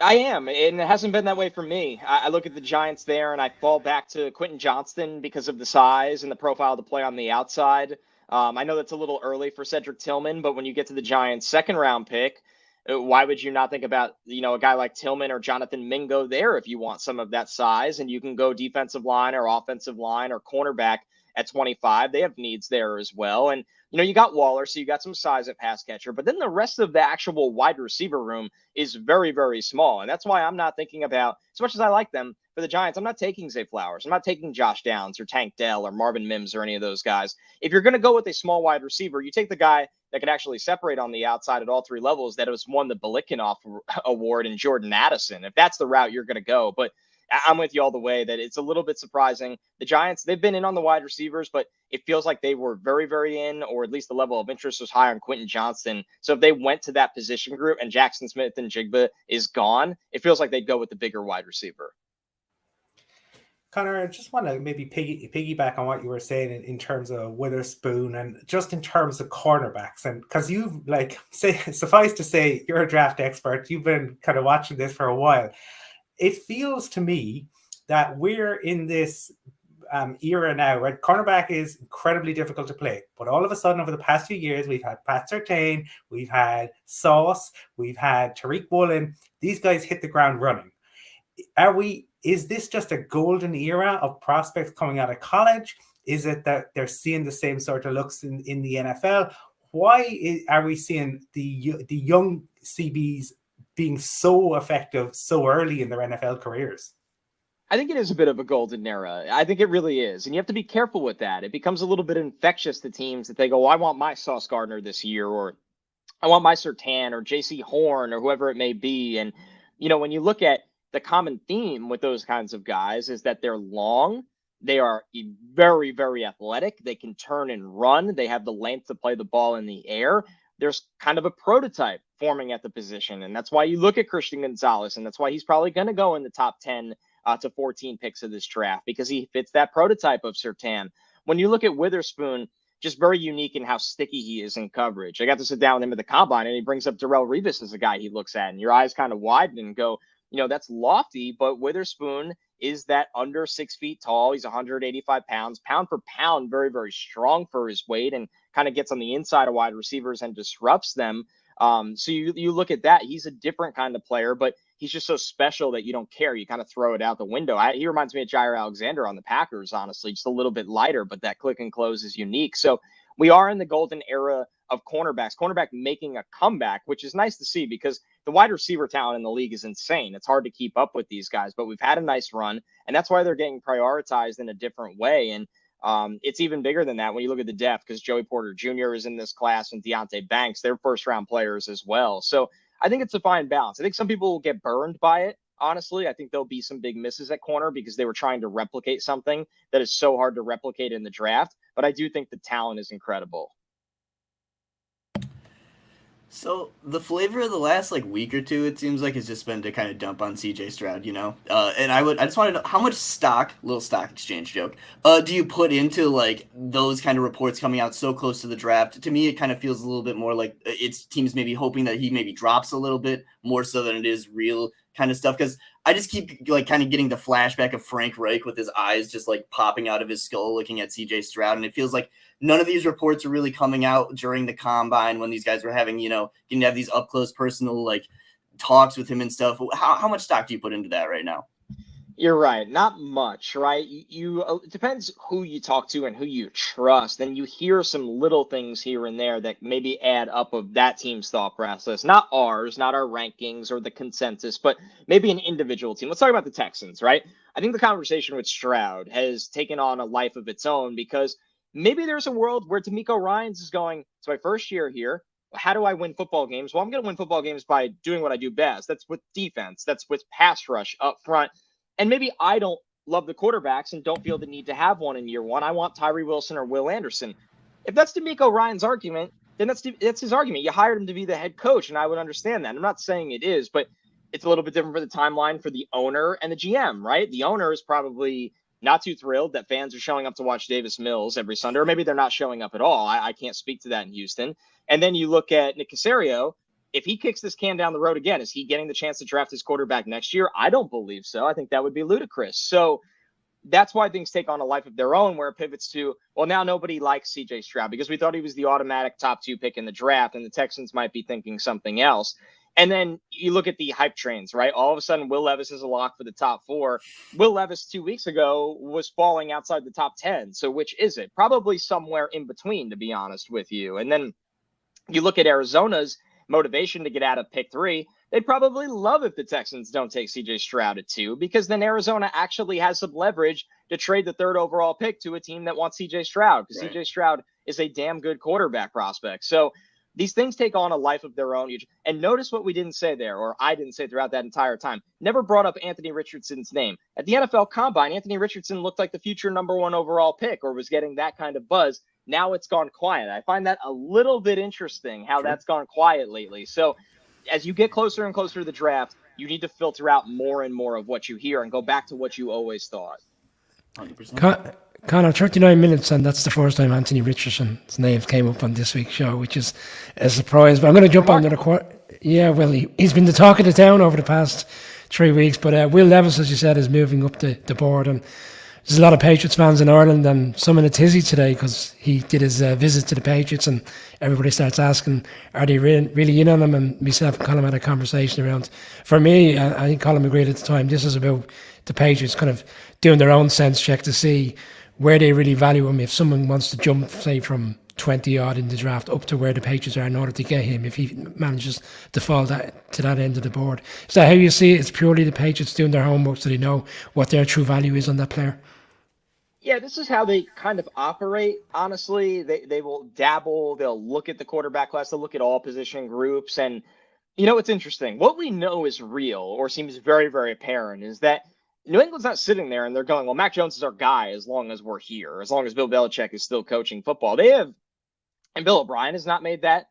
I am, and it hasn't been that way for me. I look at the Giants there, and I fall back to Quentin Johnston because of the size and the profile to play on the outside. I know that's a little early for Cedric Tillman, but when you get to the Giants' second-round pick, why would you not think about, a guy like Tillman or Jonathan Mingo there if you want some of that size, and you can go defensive line or offensive line or cornerback at 25. They have needs there as well. And, you got Waller, so you got some size at pass catcher, but then the rest of the actual wide receiver room is very, very small. And that's why I'm not thinking about, as much as I like them for the Giants, I'm not taking Zay Flowers. I'm not taking Josh Downs or Tank Dell or Marvin Mims or any of those guys. If you're going to go with a small wide receiver, you take the guy that could actually separate on the outside at all 3 levels, that has won the Bilikinoff Award in Jordan Addison, if that's the route you're going to go. But I'm with you all the way that it's a little bit surprising. The Giants, they've been in on the wide receivers, but it feels like they were very, very in, or at least the level of interest was high on Quentin Johnston. So if they went to that position group and Jackson Smith and Jigba is gone, it feels like they'd go with the bigger wide receiver. Connor, I just want to maybe piggyback on what you were saying in terms of Witherspoon, and just in terms of cornerbacks. And because you've, suffice to say, you're a draft expert, you've been kind of watching this for a while. It feels to me that we're in this era now where cornerback is incredibly difficult to play. But all of a sudden, over the past few years, we've had Pat Surtain, we've had Sauce, we've had Tariq Woolen. These guys hit the ground running. Is this just a golden era of prospects coming out of college? Is it that they're seeing the same sort of looks in the NFL? Why are we seeing the young CBs being so effective so early in their NFL careers? I think it is a bit of a golden era. I think it really is. And you have to be careful with that. It becomes a little bit infectious to teams that they go, well, I want my Sauce Gardner this year, or I want my Surtain or JC Horn or whoever it may be. And, when you look at the common theme with those kinds of guys is that they're long. They are very, very athletic. They can turn and run. They have the length to play the ball in the air. There's kind of a prototype forming at the position. And that's why you look at Christian Gonzalez, and that's why he's probably going to go in the top 10 to 14 picks of this draft, because he fits that prototype of Surtain. When you look at Witherspoon, just very unique in how sticky he is in coverage. I got to sit down with him at the combine, and he brings up Darrelle Revis as a guy he looks at, and your eyes kind of widen and go, that's lofty, but Witherspoon is that under 6 feet tall. He's 185 pounds, pound for pound, very, very strong for his weight, and kind of gets on the inside of wide receivers and disrupts them. So you look at that, he's a different kind of player, but he's just so special that you don't care. You kind of throw it out the window. He reminds me of Jair Alexander on the Packers, honestly, just a little bit lighter, but that click and close is unique. So we are in the golden era of cornerback making a comeback, which is nice to see because the wide receiver talent in the league is insane. It's hard to keep up with these guys, but we've had a nice run, and that's why they're getting prioritized in a different way. And it's even bigger than that when you look at the depth, because Joey Porter Jr. is in this class and Deonte Banks, they're first-round players as well. So I think it's a fine balance. I think some people will get burned by it. Honestly, I think there'll be some big misses at corner because they were trying to replicate something that is so hard to replicate in the draft. But I do think the talent is incredible. So the flavor of the last week or two, it seems like, has just been to kind of dump on CJ Stroud, and I just want to know how much little stock exchange joke, do you put into those kind of reports coming out so close to the draft? To me, it kind of feels a little bit more like it's teams maybe hoping that he maybe drops a little bit more so than it is real kind of stuff. Because I just keep kind of getting the flashback of Frank Reich with his eyes just popping out of his skull looking at CJ Stroud, and it feels like none of these reports are really coming out during the combine when these guys were having, getting to have these up close personal talks with him and stuff. How much stock do you put into that right now? You're right. Not much, right? It depends who you talk to and who you trust. And you hear some little things here and there that maybe add up of that team's thought process. Not ours, not our rankings or the consensus, but maybe an individual team. Let's talk about the Texans, right? I think the conversation with Stroud has taken on a life of its own because maybe there's a world where D'Amico Ryans is going, it's my first year here. How do I win football games? Well, I'm going to win football games by doing what I do best. That's with defense. That's with pass rush up front. And maybe I don't love the quarterbacks and don't feel the need to have one in year one. I want Tyree Wilson or Will Anderson. If that's D'Amico Ryan's argument, then that's his argument. You hired him to be the head coach, and I would understand that. I'm not saying it is, but it's a little bit different for the timeline for the owner and the GM, right? The owner is probably not too thrilled that fans are showing up to watch Davis Mills every Sunday, or maybe they're not showing up at all. I can't speak to that in Houston. And then you look at Nick Caserio. If he kicks this can down the road again, is he getting the chance to draft his quarterback next year? I don't believe so. I think that would be ludicrous. So that's why things take on a life of their own, where it pivots to, well, now nobody likes CJ Stroud because we thought he was the automatic top 2 pick in the draft, and the Texans might be thinking something else. And then you look at the hype trains, right? All of a sudden, Will Levis is a lock for the top 4. Will Levis 2 weeks ago was falling outside the top 10. So which is it? Probably somewhere in between, to be honest with you. And then you look at Arizona's motivation to get out of pick 3. They'd probably love if the Texans don't take CJ Stroud at 2, because then Arizona actually has some leverage to trade the 3rd overall pick to a team that wants CJ Stroud, because CJ Stroud is a damn good quarterback prospect. So these things take on a life of their own. And notice what we didn't say there, or I didn't say throughout that entire time. Never brought up Anthony Richardson's name. At the NFL Combine, Anthony Richardson looked like the future number 1 overall pick, or was getting that kind of buzz. Now it's gone quiet. I find that a little bit interesting how that's gone quiet lately. So as you get closer and closer to the draft, you need to filter out more and more of what you hear and go back to what you always thought. 100%. Connor, 39 minutes, and that's the first time Anthony Richardson's name came up on this week's show, which is a surprise. But I'm going to jump on to the quarter. Yeah, well, he's been the talk of the town over the past 3 weeks. But Will Levis, as you said, is moving up the board. And there's a lot of Patriots fans in Ireland, and some in a tizzy today because he did his visit to the Patriots, and everybody starts asking, are they really in on him? And myself and Colin had a conversation around. For me, I think Colin agreed at the time, this is about the Patriots kind of doing their own sense check to see where they really value him. If someone wants to jump, say, from 20 odd in the draft up to where the Patriots are in order to get him if he manages to fall to that end of the board. Is that how you see it? It's purely the Patriots doing their homework so they know what their true value is on that player? Yeah, this is how they kind of operate. Honestly, they will dabble. They'll look at the quarterback class. They'll look at all position groups. And, it's interesting. What we know is real or seems very, very apparent is that New England's not sitting there and they're going, well, Mac Jones is our guy as long as we're here, as long as Bill Belichick is still coaching football. They have, and Bill O'Brien has not made that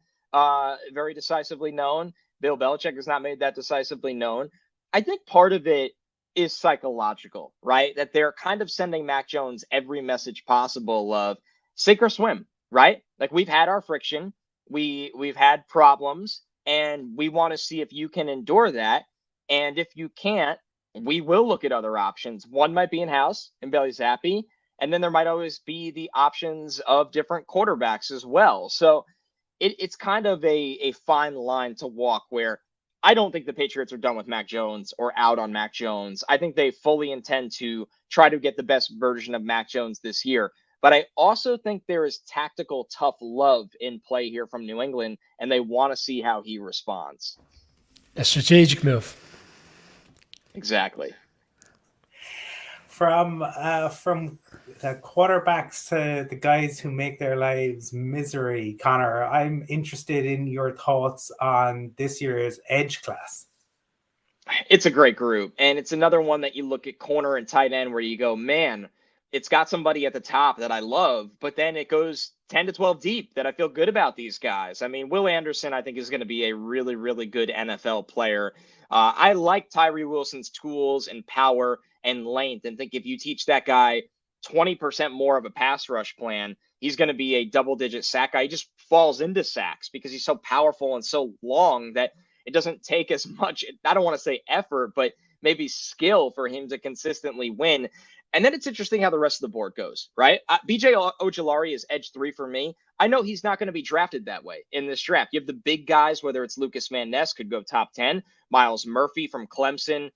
very decisively known. Bill Belichick has not made that decisively known. I think part of it is psychological, right? That they're kind of sending Mac Jones every message possible of sink or swim, right? Like we've had our friction, we've had problems, and we want to see if you can endure that. And if you can't, we will look at other options. One might be in-house and Bailey Zappi, and then there might always be the options of different quarterbacks as well. So it's kind of a fine line to walk where I don't think the Patriots are done with Mac Jones or out on Mac Jones. I think they fully intend to try to get the best version of Mac Jones this year. But I also think there is tactical tough love in play here from New England, and they want to see how he responds. A strategic move. Exactly. From the quarterbacks to the guys who make their lives misery, Connor, I'm interested in your thoughts on this year's edge class. It's a great group, and it's another one that you look at corner and tight end where you go, man, it's got somebody at the top that I love, but then it goes 10 to 12 deep that I feel good about these guys. I mean, Will Anderson, I think, is going to be a really, really good NFL player. I like Tyree Wilson's tools and power and length, and think if you teach that guy 20% more of a pass rush plan, he's going to be a double-digit sack guy. He just falls into sacks because he's so powerful and so long that it doesn't take as much, I don't want to say effort, but maybe skill for him to consistently win. And then it's interesting how the rest of the board goes, right? BJ Ojulari is edge 3 for me. I know he's not going to be drafted that way in this draft. You have the big guys, whether it's Lucas Van Ness, could go top 10, Miles Murphy from Clemson,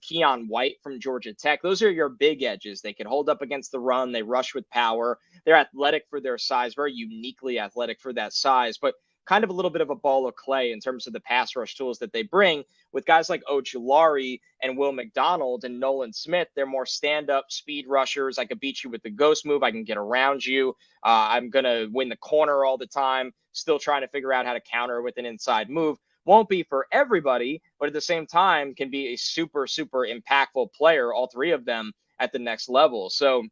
Keon White from Georgia Tech. Those are your big edges. They can hold up against the run. They rush with power. They're athletic for their size, very uniquely athletic for that size, but kind of a little bit of a ball of clay in terms of the pass rush tools that they bring. With guys like Ojulari and Will McDonald and Nolan Smith, they're more stand-up speed rushers. I could beat you with the ghost move. I can get around you. I'm going to win the corner all the time, still trying to figure out how to counter with an inside move. Won't be for everybody, but at the same time can be a super, super impactful player, all three of them at the next level. So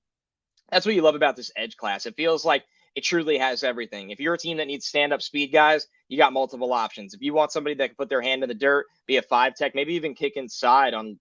that's what you love about this edge class. It feels like it truly has everything. If you're a team that needs stand-up speed guys, you got multiple options. If you want somebody that can put their hand in the dirt, be a 5-tech, maybe even kick inside on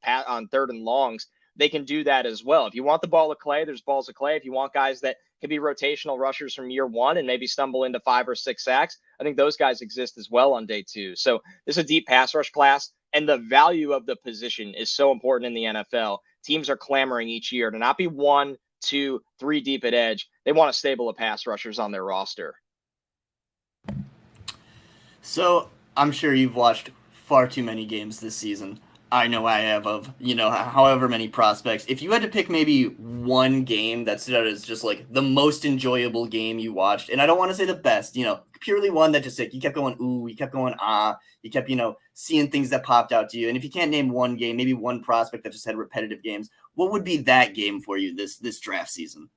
third and longs, they can do that as well. If you want the ball of clay, there's balls of clay. If you want guys that can be rotational rushers from year one and maybe stumble into 5 or 6 sacks, I think those guys exist as well on day 2. So this is a deep pass rush class, and the value of the position is so important in the NFL. Teams are clamoring each year to not be 1, 2, 3 deep at edge. They want a stable of pass rushers on their roster. So I'm sure you've watched far too many games this season. I know I have of, however many prospects. If you had to pick maybe one game that stood out as just like the most enjoyable game you watched, and I don't want to say the best, purely one that just like you kept going, ooh, you kept going, you kept, seeing things that popped out to you. And if you can't name one game, maybe one prospect that just had repetitive games, what would be that game for you this draft season?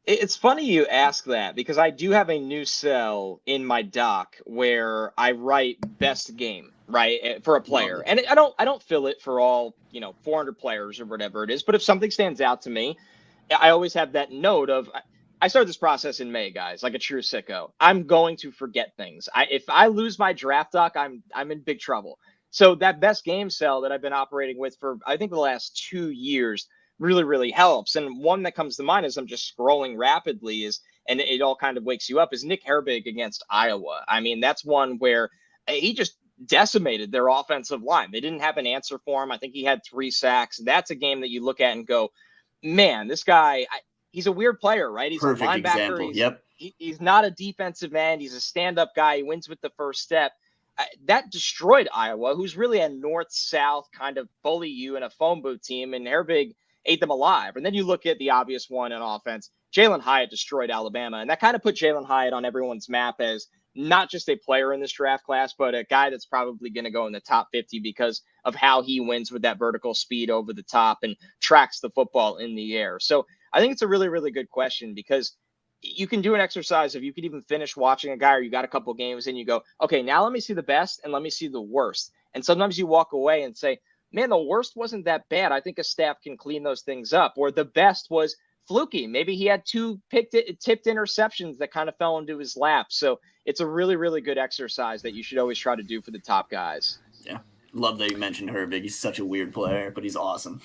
It's funny you ask that because I do have a new cell in my doc where I write best game, right, for a player. And I don't fill it for all, 400 players or whatever it is. But if something stands out to me, I always have that note of I started this process in May, guys, like a true sicko. I'm going to forget things. If I lose my draft doc, I'm in big trouble. So that best game cell that I've been operating with for, I think, the last 2 years really, really helps. And one that comes to mind as I'm just scrolling rapidly and it all kind of wakes you up, is Nick Herbig against Iowa. I mean, that's one where he just decimated their offensive line. They didn't have an answer for him. I think he had 3 sacks. That's a game that you look at and go, man, this guy, he's a weird player, right? He's perfect a linebacker. Example. Yep. He's not a defensive end. He's a stand-up guy. He wins with the first step. That destroyed Iowa, who's really a north-south kind of bully you in a phone booth team, and Herbig ate them alive. And then you look at the obvious one on offense, Jalen Hyatt destroyed Alabama. And that kind of put Jalen Hyatt on everyone's map as not just a player in this draft class, but a guy that's probably going to go in the top 50 because of how he wins with that vertical speed over the top and tracks the football in the air. So I think it's a really, really good question, because you can do an exercise if you could even finish watching a guy, or you got a couple games and you go, okay, now let me see the best and let me see the worst. And sometimes you walk away and say, man, the worst wasn't that bad. I think a staff can clean those things up. Or the best was fluky. Maybe he had two tipped interceptions that kind of fell into his lap. So it's a really, really good exercise that you should always try to do for the top guys. Yeah. Love that you mentioned Herbig. He's such a weird player, but he's awesome.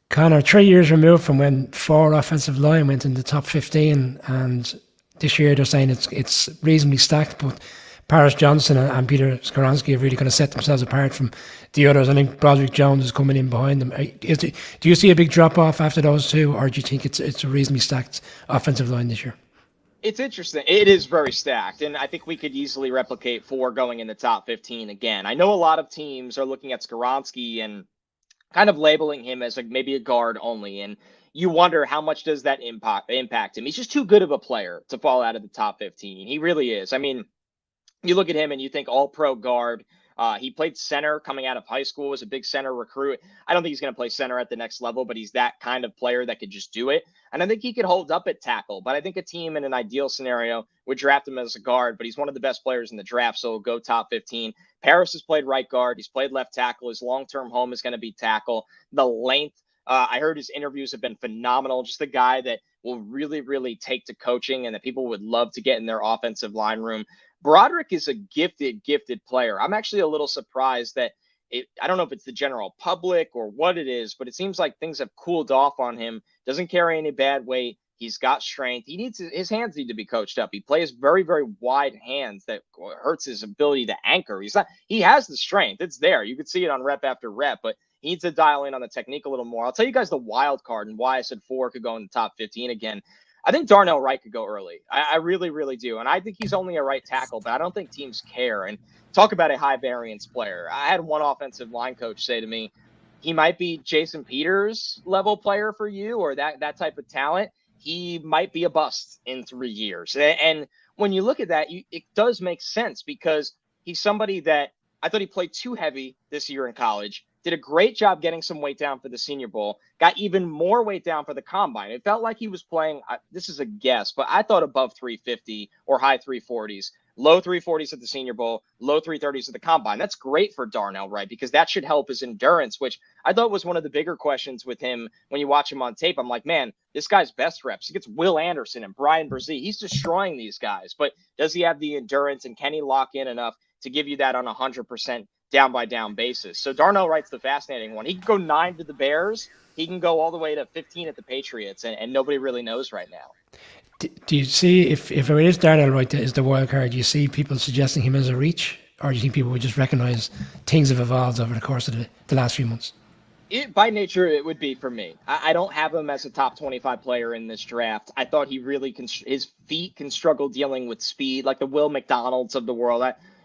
Connor, 3 years removed from when 4 offensive line went in the top 15, and this year they're saying it's reasonably stacked, but Paris Johnson and Peter Skoronski are really going to set themselves apart from the others. I think Broderick Jones is coming in behind them. Do you see a big drop-off after those two, or do you think it's a reasonably stacked offensive line this year? It's interesting. It is very stacked, and I think we could easily replicate 4 going in the top 15 again. I know a lot of teams are looking at Skoronski and kind of labeling him as maybe a guard only, and you wonder how much does that impact him. He's just too good of a player to fall out of the top 15. He really is. I mean, you look at him and you think all-pro guard. He played center coming out of high school, was a big center recruit. I don't think he's going to play center at the next level, but he's that kind of player that could just do it. And I think he could hold up at tackle, but I think a team in an ideal scenario would draft him as a guard, but he's one of the best players in the draft, so he'll go top 15. Paris has played right guard. He's played left tackle. His long-term home is going to be tackle. The length, I heard his interviews have been phenomenal. Just a guy that will really, really take to coaching and that people would love to get in their offensive line room. Broderick is a gifted player. I'm actually a little surprised that I don't know if it's the general public or what it is, but it seems like things have cooled off on him. Doesn't carry any bad weight. He's got strength. His hands need to be coached up. He plays very, very wide hands that hurts his ability to anchor. He has the strength. It's there. You could see it on rep after rep, but he needs to dial in on the technique a little more. I'll tell you guys the wild card and why I said 4 could go in the top 15 again. I think Darnell Wright could go early. I really, really do. And I think he's only a right tackle, but I don't think teams care. And talk about a high variance player. I had one offensive line coach say to me, he might be Jason Peters level player for you, or that type of talent. He might be a bust in 3 years. And when you look at that, it does make sense, because he's somebody that I thought he played too heavy this year in college. Did a great job getting some weight down for the Senior Bowl, got even more weight down for the Combine. It felt like he was playing, this is a guess, but I thought above 350 or high 340s, low 340s at the Senior Bowl, low 330s at the Combine. That's great for Darnell Wright, because that should help his endurance, which I thought was one of the bigger questions with him when you watch him on tape. I'm like, man, this guy's best reps. He gets Will Anderson and Brian Brzee. He's destroying these guys, but does he have the endurance, and can he lock in enough to give you that on 100% down by down basis? So Darnell Wright's the fascinating one. He can go 9 to the Bears. He can go all the way to 15 at the Patriots, and nobody really knows right now. Do you see, if it is Darnell Wright that is the wild card, do you see people suggesting him as a reach, or do you think people would just recognize things have evolved over the course of the last few months? By nature, it would be for me. I don't have him as a top 25 player in this draft. I thought he really his feet can struggle dealing with speed, like the Will McDonalds of the world.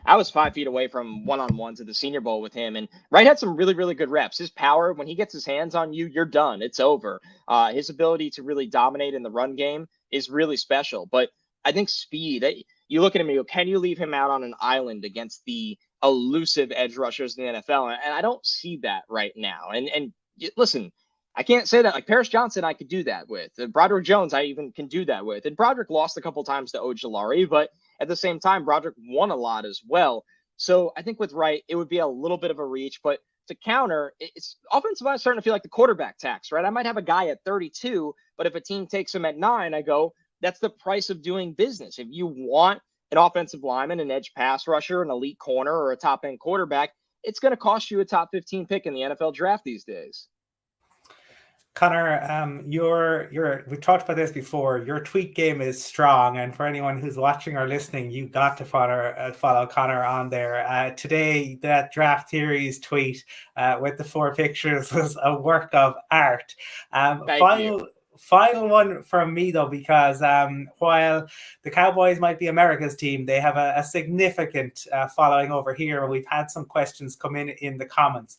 I was 5 feet away from one-on-ones at the Senior Bowl with him, and Wright had some really, really good reps. His power, when he gets his hands on you, you're done. It's over. His ability to really dominate in the run game is really special. But I think speed, you look at him and you go, can you leave him out on an island against the elusive edge rushers in the NFL? And I don't see that right now. And listen, I can't say that. Like Paris Johnson, I could do that with. Broderick Jones, I even can do that with. And Broderick lost a couple times to Ojulari, but at the same time, Broderick won a lot as well. So I think with Wright, it would be a little bit of a reach. But to counter, it's offensive line starting to feel like the quarterback tax, right? I might have a guy at 32, but if a team takes him at 9, I go, that's the price of doing business. If you want an offensive lineman, an edge pass rusher, an elite corner, or a top-end quarterback, it's going to cost you a top 15 pick in the NFL draft these days. Connor, we've talked about this before. Your tweet game is strong, and for anyone who's watching or listening, you got to follow Connor on there. Today, that Draft Theories tweet with the 4 pictures was a work of art. Final one from me, though, because while the Cowboys might be America's team, they have a significant following over here, and we've had some questions come in the comments.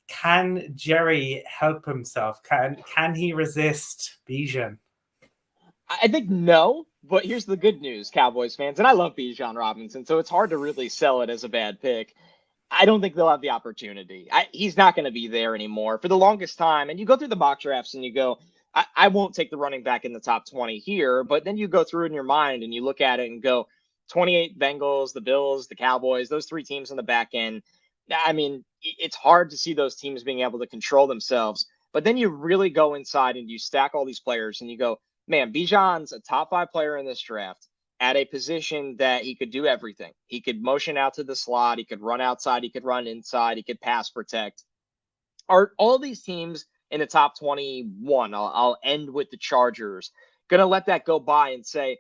Can Jerry help himself? Can he resist Bijan? I think no, but here's the good news, Cowboys fans, and I love Bijan Robinson, so it's hard to really sell it as a bad pick. I don't think they'll have the opportunity. He's not going to be there anymore for the longest time. And you go through the mock drafts and you go, I won't take the running back in the top 20 here, but then you go through in your mind and you look at it and go, 28 Bengals, the Bills, the Cowboys, those three teams on the back end. I mean, it's hard to see those teams being able to control themselves. But then you really go inside and you stack all these players and you go, man, Bijan's a top 5 player in this draft at a position that he could do everything. He could motion out to the slot. He could run outside. He could run inside. He could pass protect. Are all these teams in the top 21, I'll end with the Chargers, going to let that go by and say,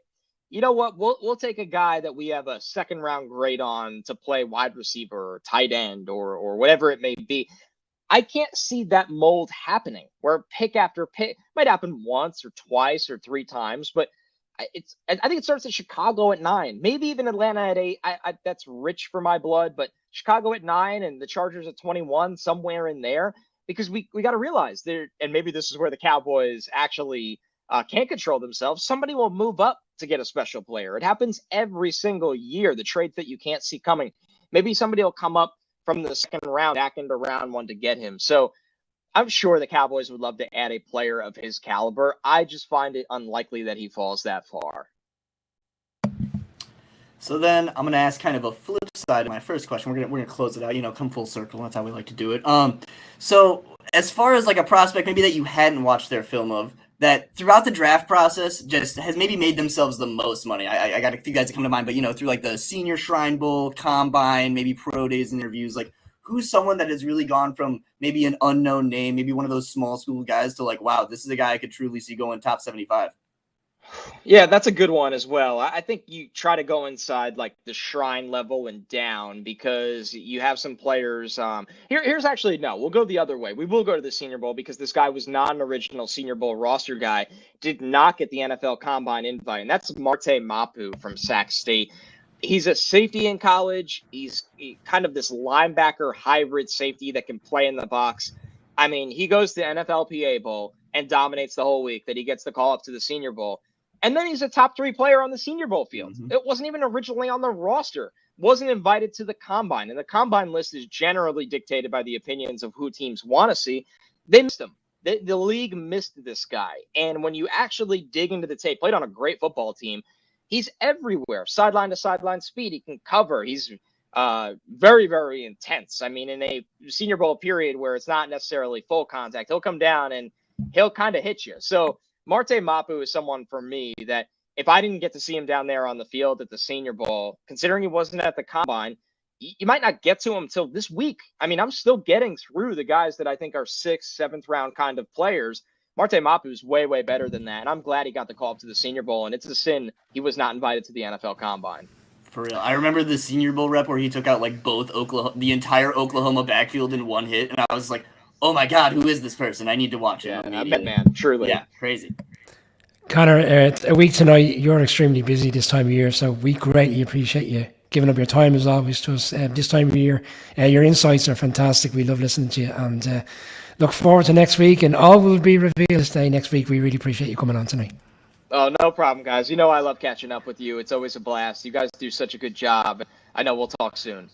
you know what, we'll take a guy that we have a second round grade on to play wide receiver or tight end or whatever it may be. I can't see that mold happening where pick after pick might happen once or twice or 3 times, but I think it starts at Chicago at 9, maybe even Atlanta at 8. That's rich for my blood, but Chicago at 9 and the Chargers at 21, somewhere in there, because we got to realize there, and maybe this is where the Cowboys actually can't control themselves. Somebody will move up to get a special player. It happens every single year. The trades that you can't see coming. Maybe somebody will come up from the second round back into round 1 to get him. So I'm sure the Cowboys would love to add a player of his caliber. I just find it unlikely that he falls that far. So then I'm gonna ask kind of a flip side of my first question. We're gonna close it out. Come full circle. That's how we like to do it. So as far as like a prospect, maybe that you hadn't watched their film of, that throughout the draft process just has maybe made themselves the most money. I got a few guys that come to mind, but through like the Senior Shrine Bowl, Combine, maybe pro days interviews, like who's someone that has really gone from maybe an unknown name, maybe one of those small school guys, to like, wow, this is a guy I could truly see going top 75. Yeah, that's a good one as well. I think you try to go inside like the shrine level and down because you have some players. Here's actually, no, we'll go the other way. We will go to the Senior Bowl because this guy was not an original Senior Bowl roster guy, did not get the NFL Combine invite, and that's Marte Mapu from Sac State. He's a safety in college. He's kind of this linebacker hybrid safety that can play in the box. I mean, he goes to the NFLPA Bowl and dominates the whole week that he gets the call up to the Senior Bowl. And then he's a top 3 player on the Senior Bowl field. Mm-hmm. It wasn't even originally on the roster, wasn't invited to the Combine. And the Combine list is generally dictated by the opinions of who teams want to see. They missed him. The league missed this guy. And when you actually dig into the tape, played on a great football team, he's everywhere, sideline to sideline speed. He can cover. He's very, very intense. I mean, in a Senior Bowl period where it's not necessarily full contact, he'll come down and he'll kind of hit you. So Marte Mapu is someone for me that if I didn't get to see him down there on the field at the Senior Bowl, considering he wasn't at the Combine, you might not get to him until this week. I mean, I'm still getting through the guys that I think are 6th, 7th round kind of players. Marte Mapu is way, way better than that. And I'm glad he got the call up to the Senior Bowl, and it's a sin he was not invited to the NFL Combine. For real. I remember the Senior Bowl rep where he took out like the entire Oklahoma backfield in one hit, and I was like, oh my God, who is this person? I need to watch him. Yeah, I bet, man, truly. Yeah, crazy. Connor, a week tonight, you're extremely busy this time of year, so we greatly appreciate you giving up your time as always to us this time of year. Your insights are fantastic. We love listening to you, and look forward to next week, and all will be revealed this day next week. We really appreciate you coming on tonight. Oh, no problem, guys. You know I love catching up with you. It's always a blast. You guys do such a good job. I know we'll talk soon.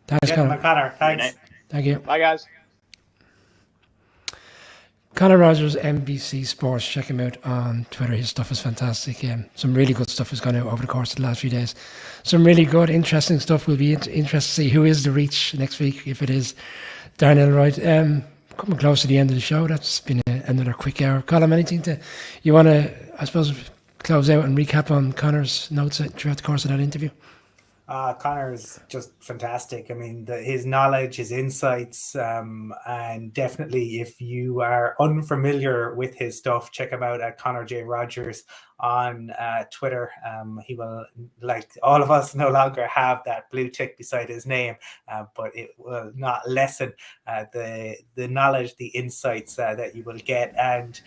Thanks, Connor. Connor. Thanks. Thank you. Bye, guys. Connor Rodgers, NBC Sports. Check him out on Twitter. His stuff is fantastic. Some really good stuff has gone out over the course of the last few days. Some really good, interesting stuff. We'll be interested to see who is the reach next week, if it is Darnell Wright. Coming close to the end of the show. That's been another quick hour. Colin, anything you want to, I suppose, close out and recap on Connor's notes throughout the course of that interview? Connor is just fantastic. I mean, his knowledge, his insights, and definitely if you are unfamiliar with his stuff, check him out at Connor J. Rodgers on Twitter. He will, like all of us, no longer have that blue tick beside his name, but it will not lessen the knowledge, the insights that you will get. And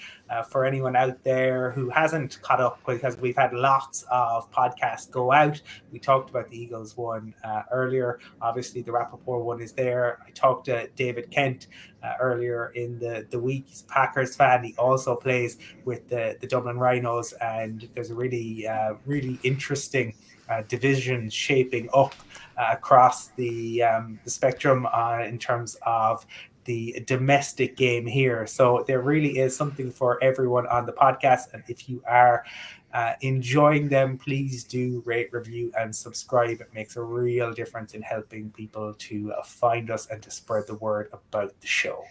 for anyone out there who hasn't caught up, because we've had lots of podcasts go out. We talked about the Eagles one earlier. Obviously, the Rappaport one is there. I talked to David Kent earlier in the week. He's a Packers fan. He also plays with the Dublin Rhinos, and and there's a really interesting division shaping up across the spectrum in terms of the domestic game here. So there really is something for everyone on the podcast. And if you are enjoying them, please do rate, review, and subscribe. It makes a real difference in helping people to find us and to spread the word about the show.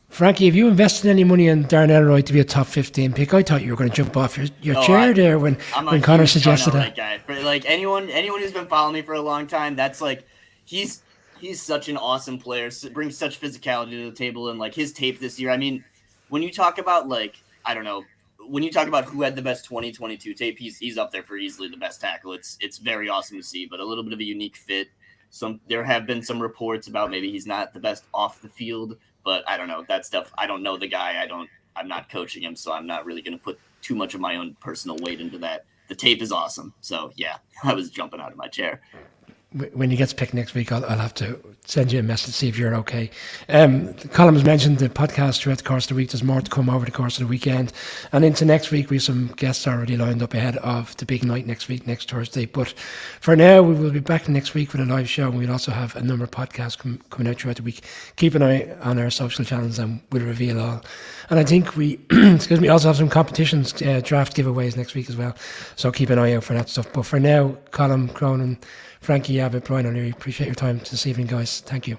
Frankie, have you invested any money in Darren Elroy to be a top 15 pick? I thought you were going to jump off your chair there when Connor suggested that. Guy. For, like anyone who's been following me for a long time, that's like he's such an awesome player. Brings such physicality to the table, and like his tape this year. I mean, when you talk about like I don't know, when you talk about who had the best 2022 tape, he's up there for easily the best tackle. It's very awesome to see, but a little bit of a unique fit. There have been some reports about maybe he's not the best off the field. But I don't know that stuff. I don't know the guy. I'm not coaching him, so I'm not really going to put too much of my own personal weight into that. The tape is awesome. So yeah, I was jumping out of my chair. When he gets picked next week, I'll have to send you a message to see if you're okay. Colin has mentioned the podcast throughout the course of the week. There's more to come over the course of the weekend. And into next week, we have some guests already lined up ahead of the big night next Thursday. But for now, we will be back next week with a live show. And we'll also have a number of podcasts coming out throughout the week. Keep an eye on our social channels and we'll reveal all. And I think we also have some competitions, draft giveaways next week as well. So keep an eye out for that stuff. But for now, Colin, Cronin, Frankie, Abbott, Brian O'Leary, appreciate your time this evening, guys. Thank you.